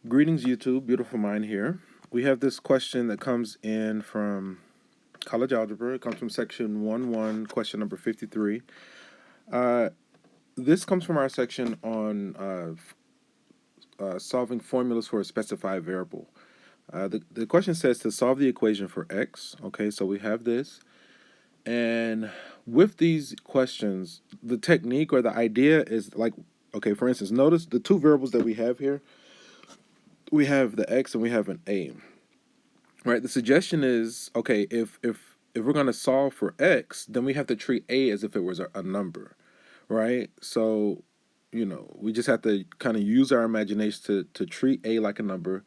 Greetings, YouTube. Beautiful mind here. We have this question that comes in from College Algebra. It comes from section 1-1, question number 53. This comes from our section on solving formulas for a specified variable. The question says to solve the equation for x. Okay, so we have this. And with these questions, the technique or the idea is like, okay, for instance, notice the two variables that we have here. We have the x and we have an a. Right. The suggestion is, okay, if we're going to solve for x, then we have to treat a as if it was a number, right? So, we just have to kind of use our imagination to treat a like a number,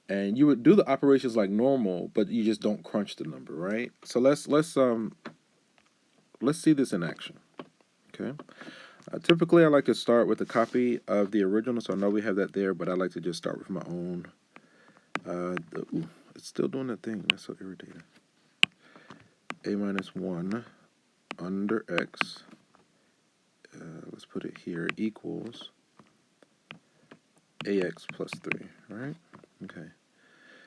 and you would do the operations like normal, but you just don't crunch the number, right? So let's see this in action. Okay. Typically, I like to start with a copy of the original, so I know we have that there, but I like to just start with my own. It's still doing that thing. That's so irritating. A minus 1 under x. Let's put it here, equals ax plus 3, right? Okay.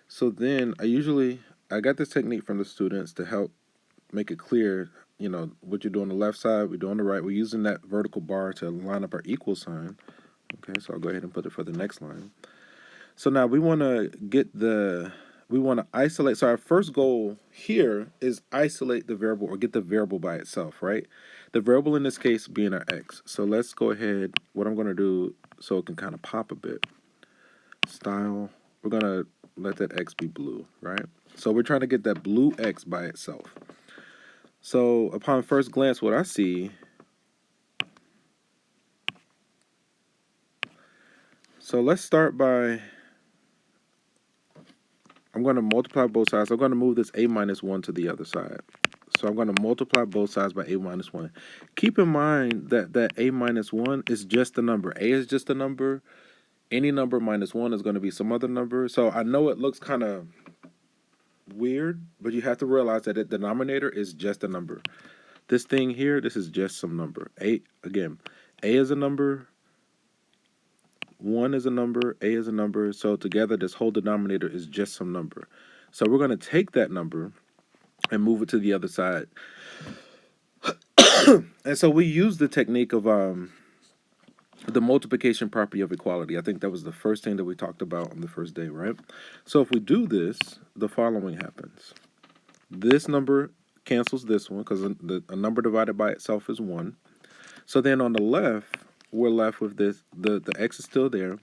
So then I got this technique from the students to help make it clear, what you do on the left side, we do on the right. We're using that vertical bar to line up our equal sign. Okay, so I'll go ahead and put it for the next line. So now we want to isolate. So our first goal here is isolate the variable or get the variable by itself, right? The variable in this case being our x. So let's go ahead. What I'm going to do so it can kind of pop a bit. Style. We're going to let that x be blue, right? So we're trying to get that blue x by itself. So upon first glance, what I see. So let's start by. I'm going to multiply both sides. I'm going to move this a minus 1 to the other side. So I'm going to multiply both sides by a minus 1. Keep in mind that a minus 1 is just a number. A is just a number. Any number minus 1 is going to be some other number. So I know it looks kind of weird, but you have to realize that the denominator is just a number. This thing here, this is just some number. A is a number. 1 is a number, a is a number, so together this whole denominator is just some number. So we're going to take that number and move it to the other side. And so we use the technique of the multiplication property of equality. I think that was the first thing that we talked about on the first day, right? So if we do this, the following happens. This number cancels this one because a number divided by itself is 1. So then on the left, we're left with this. The x is still there.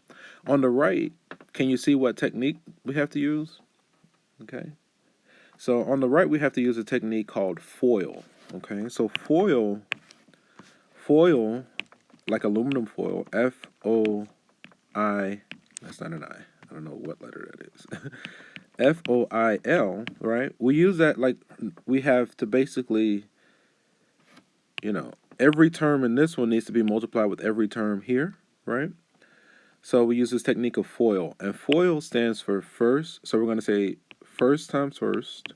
On the right, can you see what technique we have to use? Okay. So on the right, we have to use a technique called FOIL. Okay. So FOIL, like aluminum foil, F-O-I, that's not an I. I don't know what letter that is. F-O-I-L, right? We use that like we have to basically, every term in this one needs to be multiplied with every term here, right? So we use this technique of FOIL. And FOIL stands for first. So we're going to say first times first,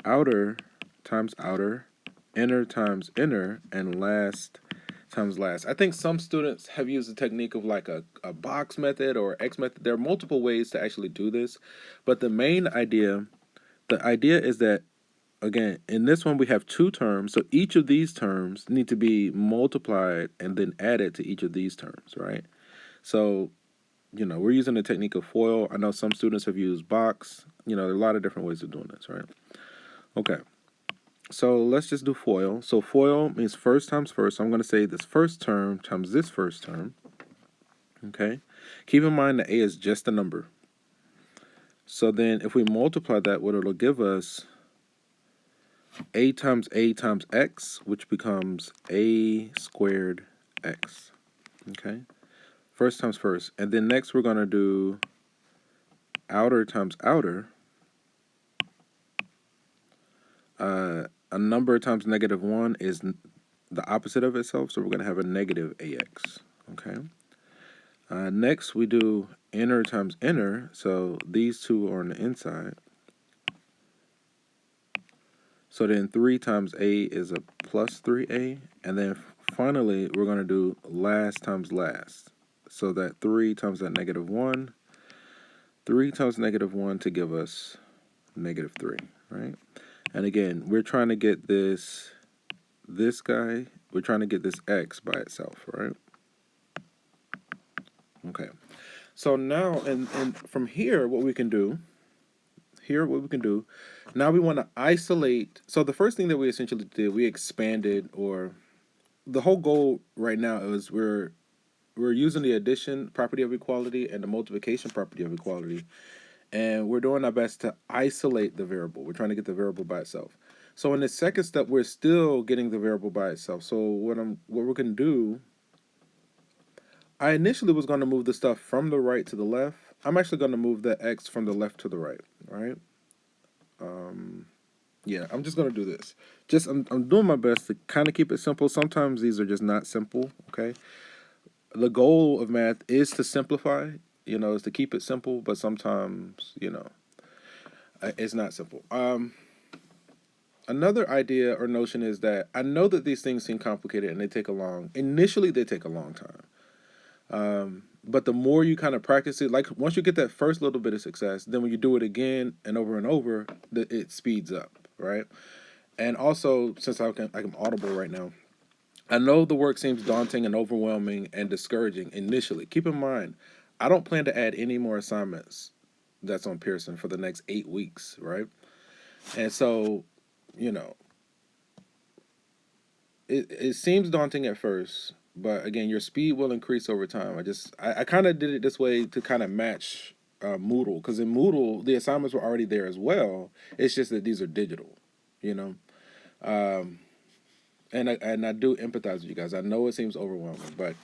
outer times outer, inner times inner, and last times last. I think some students have used the technique of like a box method or X method. There are multiple ways to actually do this. But the idea is that, again, in this one we have two terms, so each of these terms need to be multiplied and then added to each of these terms, right? So, we're using the technique of FOIL. I know some students have used box. There are a lot of different ways of doing this, right? Okay, so let's just do FOIL. So FOIL means first times first. So I'm going to say this first term times this first term. Okay, keep in mind that a is just a number. So then if we multiply that, what it'll give us, a times x, which becomes a squared x. Okay, first times first. And then next we're going to do outer times outer. A number times negative 1 is the opposite of itself, so we're going to have a negative ax. Okay. Next we do inner times inner, so these two are on the inside. So then 3 times a is a plus 3a. And then finally, we're going to do last times last. So that 3 times that negative 1. 3 times negative 1 to give us negative 3, right? And again, we're trying to get this guy, we're trying to get this x by itself, right? Okay. So now, and from here, what we can do, now we want to isolate. So the first thing that we essentially did, we expanded, or the whole goal right now is we're using the addition property of equality and the multiplication property of equality, and we're doing our best to isolate the variable. We're trying to get the variable by itself. So in the second step, we're still getting the variable by itself. So what we're going to do, I initially was going to move the stuff from the right to the left. I'm actually going to move the x from the left to the right, right? Yeah, I'm just going to do this. I'm doing my best to kind of keep it simple. Sometimes these are just not simple, okay? The goal of math is to simplify, is to keep it simple, but sometimes, it's not simple. Another idea or notion is that I know that these things seem complicated and initially they take a long time. But the more you kind of practice it, like once you get that first little bit of success, then when you do it again and over, it speeds up, right? And also, since I'm audible right now, I know the work seems daunting and overwhelming and discouraging initially. Keep in mind, I don't plan to add any more assignments that's on Pearson for the next 8 weeks, right? And so, you know, it seems daunting at first, but again, your speed will increase over time. I kind of did it this way to kind of match Moodle, because in Moodle the assignments were already there as well. It's just that these are digital, you know. Um, and I do empathize with you guys. I know it seems overwhelming, but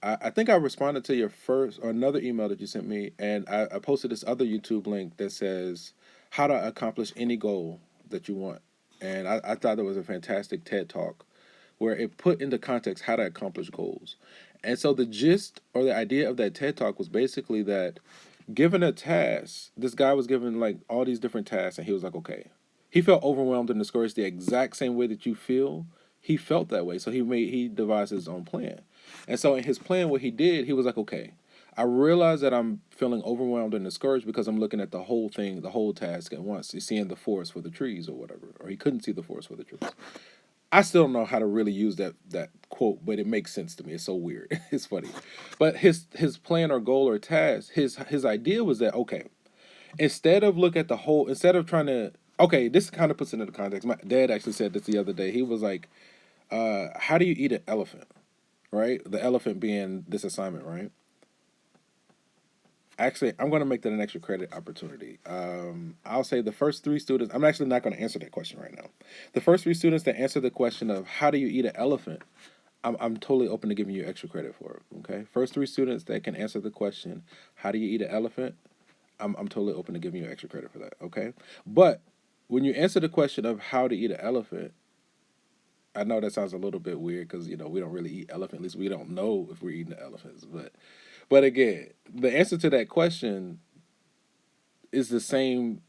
I think I responded to your first or another email that you sent me, and I posted this other YouTube link that says how to accomplish any goal that you want. And I thought it was a fantastic TED talk where it put into context how to accomplish goals. And so the gist or the idea of that TED talk was basically that given a task, this guy was given like all these different tasks, and he was like, okay. He felt overwhelmed and discouraged the exact same way that you feel. He felt that way, so he devised his own plan. And so in his plan, what he did, he was like, okay, I realize that I'm feeling overwhelmed and discouraged because I'm looking at the whole thing, the whole task at once. He's seeing the forest for the trees or whatever, or he couldn't see the forest for the trees. I still don't know how to really use that quote, but it makes sense to me. It's so weird. It's funny. But his plan or goal or task, his idea was that, okay, instead of trying to, okay, this kind of puts it into context. My dad actually said this the other day. He was like, how do you eat an elephant? Right? The elephant being this assignment, right? Actually, I'm going to make that an extra credit opportunity. I'll say the first 3 students, I'm actually not going to answer that question right now. The first 3 students that answer the question of how do you eat an elephant, I'm totally open to giving you extra credit for it, okay? First 3 students that can answer the question, how do you eat an elephant, I'm totally open to giving you extra credit for that, okay? But when you answer the question of how to eat an elephant, I know that sounds a little bit weird because, we don't really eat elephant. At least we don't know if we're eating the elephants. But again, the answer to that question is the same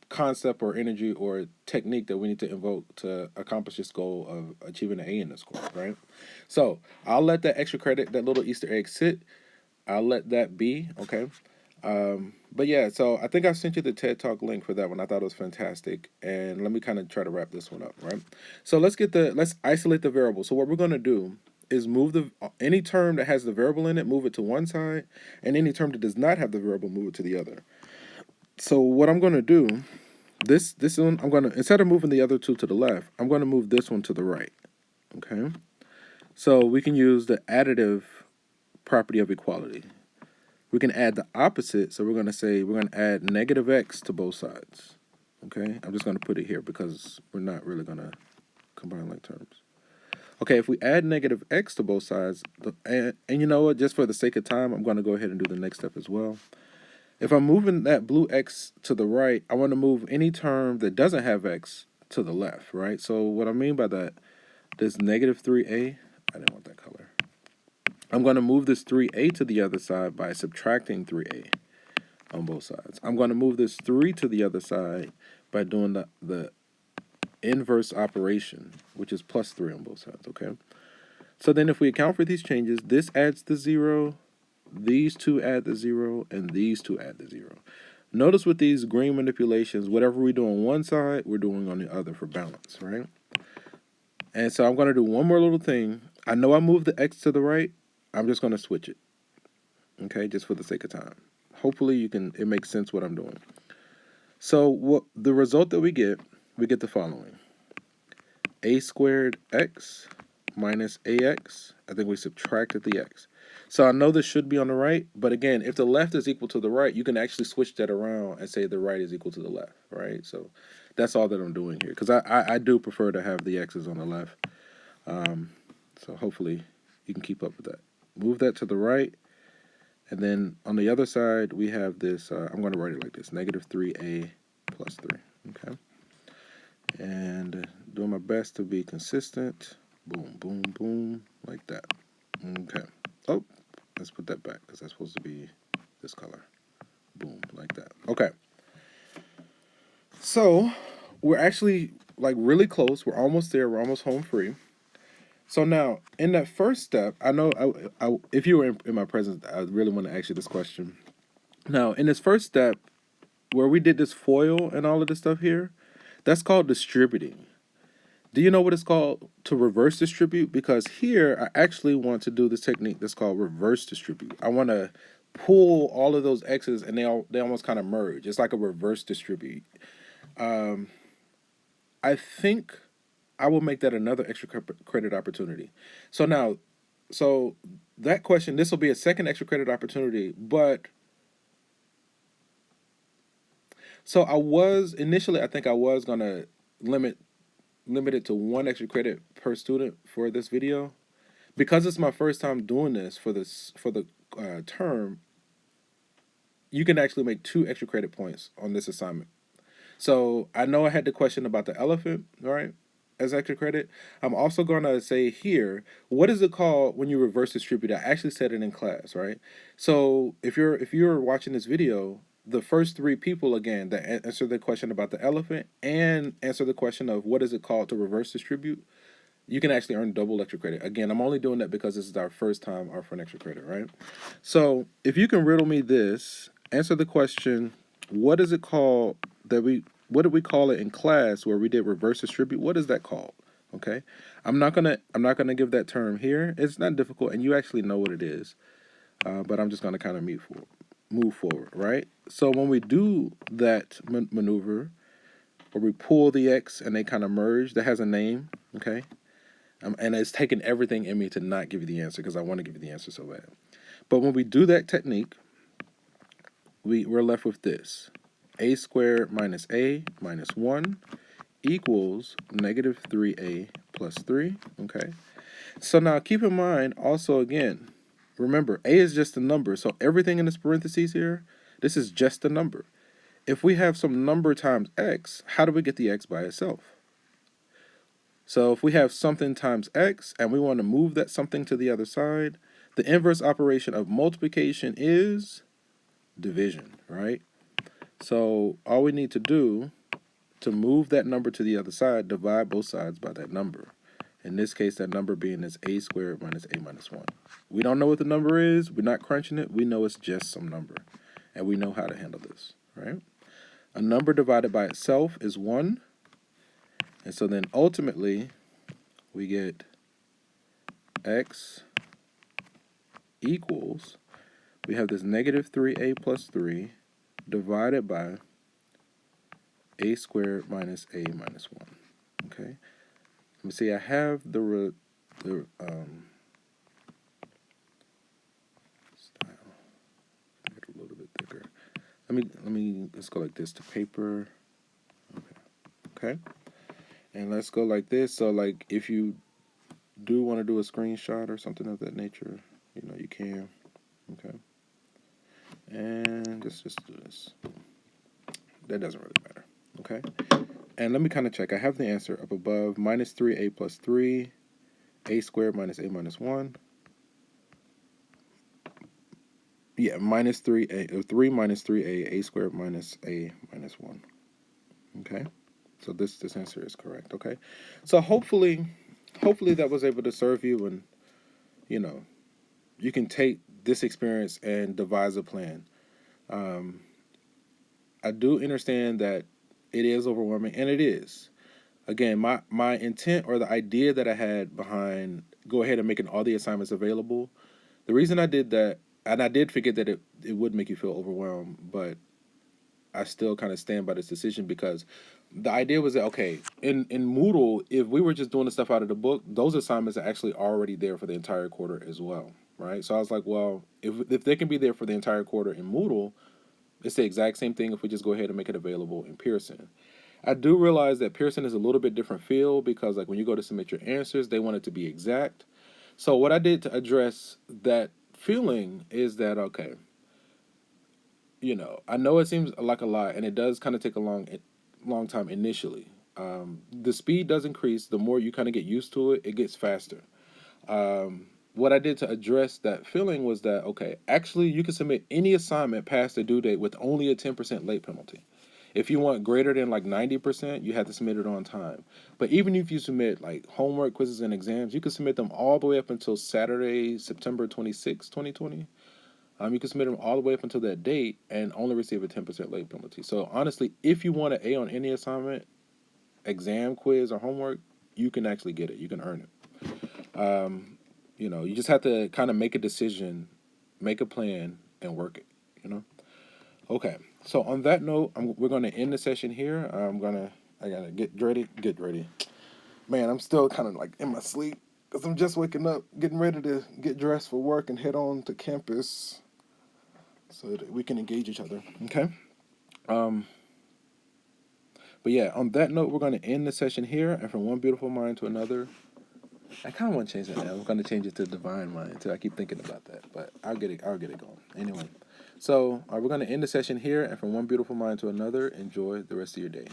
concept or energy or technique that we need to invoke to accomplish this goal of achieving an A in this course, right? So I'll let that extra credit, that little Easter egg sit. I'll let that be, okay? But yeah, so I think I sent you the TED Talk link for that one. I thought it was fantastic. And let me kind of try to wrap this one up, right? So let's isolate the variable. So what we're going to do is move any term that has the variable in it, move it to one side, and any term that does not have the variable, move it to the other. So what I'm going to do, this one, instead of moving the other 2 to the left, I'm going to move this one to the right, okay? So we can use the additive property of equality. We can add the opposite, so we're going to add negative x to both sides, okay? I'm just going to put it here because we're not really going to combine like terms. Okay, if we add negative x to both sides, and you know what, just for the sake of time, I'm going to go ahead and do the next step as well. If I'm moving that blue x to the right, I want to move any term that doesn't have x to the left, right? So what I mean by that, this negative 3a, I didn't want that color. I'm going to move this 3a to the other side by subtracting 3a on both sides. I'm going to move this 3 to the other side by doing the inverse operation, which is plus 3 on both sides, okay? So then if we account for these changes, this adds the 0, these two add the 0, and these two add the 0. Notice with these green manipulations, whatever we do on one side, we're doing on the other for balance, right? And so I'm going to do one more little thing. I know I moved the x to the right. I'm just going to switch it, okay, just for the sake of time. Hopefully it makes sense what I'm doing. So what the result that we get the following. A squared x minus ax. I think we subtracted the x. So I know this should be on the right, but again, if the left is equal to the right, you can actually switch that around and say the right is equal to the left, right? So that's all that I'm doing here, because I do prefer to have the x's on the left. So hopefully you can keep up with that. Move that to the right, and then on the other side, we have this, I'm going to write it like this, negative 3a plus 3, okay? And doing my best to be consistent. Boom, boom, boom, like that. Okay. Oh, let's put that back because that's supposed to be this color. Boom, like that. Okay. So we're actually like really close. We're almost there. We're almost home free. So now in that first step, I know if you were in my presence, I really want to ask you this question. Now in this first step, where we did this FOIL and all of this stuff here, that's called distributing. Do you know what it's called to reverse distribute? Because here I actually want to do this technique that's called reverse distribute. I want to pull all of those x's and they almost kind of merge. It's like a reverse distribute. I think I will make that another extra credit opportunity. So now, so that question, this will be a second extra credit opportunity, but so I think I was gonna limit it to 1 extra credit per student for this video. Because it's my first time doing this for the term, you can actually make 2 extra credit points on this assignment. So I know I had the question about the elephant, right, as extra credit. I'm also going to say here, what is it called when you reverse distribute? I actually said it in class, right? So if you're watching this video, the first 3 people, again, that answer the question about the elephant and answer the question of what is it called to reverse distribute, you can actually earn double extra credit. Again, I'm only doing that because this is our first time offering extra credit, right? So if you can riddle me this, answer the question, what is it called what did we call it in class where we did reverse distribute? What is that called? Okay. I'm not gonna give that term here. It's not difficult, and you actually know what it is. But I'm just gonna kind of move forward, right? So when we do that maneuver, where we pull the x and they kind of merge, that has a name, okay? And it's taken everything in me to not give you the answer because I want to give you the answer so bad. But when we do that technique, we're left with this. A squared minus a minus 1 equals negative 3a plus 3, okay? So now keep in mind also again, remember, a is just a number. So everything in this parentheses here, this is just a number. If we have some number times x, how do we get the x by itself? So if we have something times x and we want to move that something to the other side, the inverse operation of multiplication is division, right? So all we need to do to move that number to the other side, divide both sides by that number. In this case, that number being is a squared minus a minus 1. We don't know what the number is. We're not crunching it. We know it's just some number. And we know how to handle this, right? A number divided by itself is 1. And so then ultimately, we get x equals, we have this negative 3a plus 3 divided by a squared minus a minus 1. Okay? Let me see, I have the style. Make it a little bit thicker. Let's go like this to paper. Okay. And let's go like this. So like if you do want to do a screenshot or something of that nature, you can. Okay. And let's just do this. That doesn't really matter. Okay. And let me kind of check. I have the answer up above. Minus 3a plus 3, a squared minus a minus 1. Yeah, minus 3a, 3 minus 3a, a squared minus a minus 1. Okay. So this answer is correct, okay? So hopefully that was able to serve you, and you can take this experience and devise a plan. Um, I do understand that it is overwhelming, and it is. Again, my intent or the idea that I had behind go ahead and making all the assignments available, the reason I did that, and I did forget that it would make you feel overwhelmed, but I still kind of stand by this decision because the idea was that okay, in Moodle, if we were just doing the stuff out of the book, those assignments are actually already there for the entire quarter as well, right? So I was like, well, if they can be there for the entire quarter in Moodle, it's the exact same thing if we just go ahead and make it available in Pearson. I do realize that Pearson is a little bit different feel because like when you go to submit your answers, they want it to be exact. So what I did to address that feeling is that okay, I know it seems like a lot, and it does kind of take a long time initially. The speed does increase the more you kind of get used to it. It gets faster. What I did to address that feeling was that okay, actually, you can submit any assignment past the due date with only a 10% late penalty. If you want greater than like 90%, you have to submit it on time. But even if you submit like homework, quizzes, and exams, you can submit them all the way up until Saturday, September 26, 2020. You can submit them all the way up until that date and only receive a 10% late penalty. So honestly, if you want an A on any assignment, exam, quiz, or homework, you can actually get it. You can earn it. You just have to kind of make a decision, make a plan, and work it. You know. Okay. So on that note, we're going to end the session here. I gotta get ready. Get ready. Man, I'm still kind of like in my sleep because I'm just waking up, getting ready to get dressed for work and head on to campus so that we can engage each other. Okay. Um, but yeah, on that note, we're going to end the session here, and from one beautiful mind to another. I kind of want to change that now. I'm going to change it to divine mind too. I keep thinking about that, but I'll get it. I'll get it going anyway. So we're going to end the session here, and from one beautiful mind to another. Enjoy the rest of your day.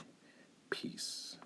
Peace.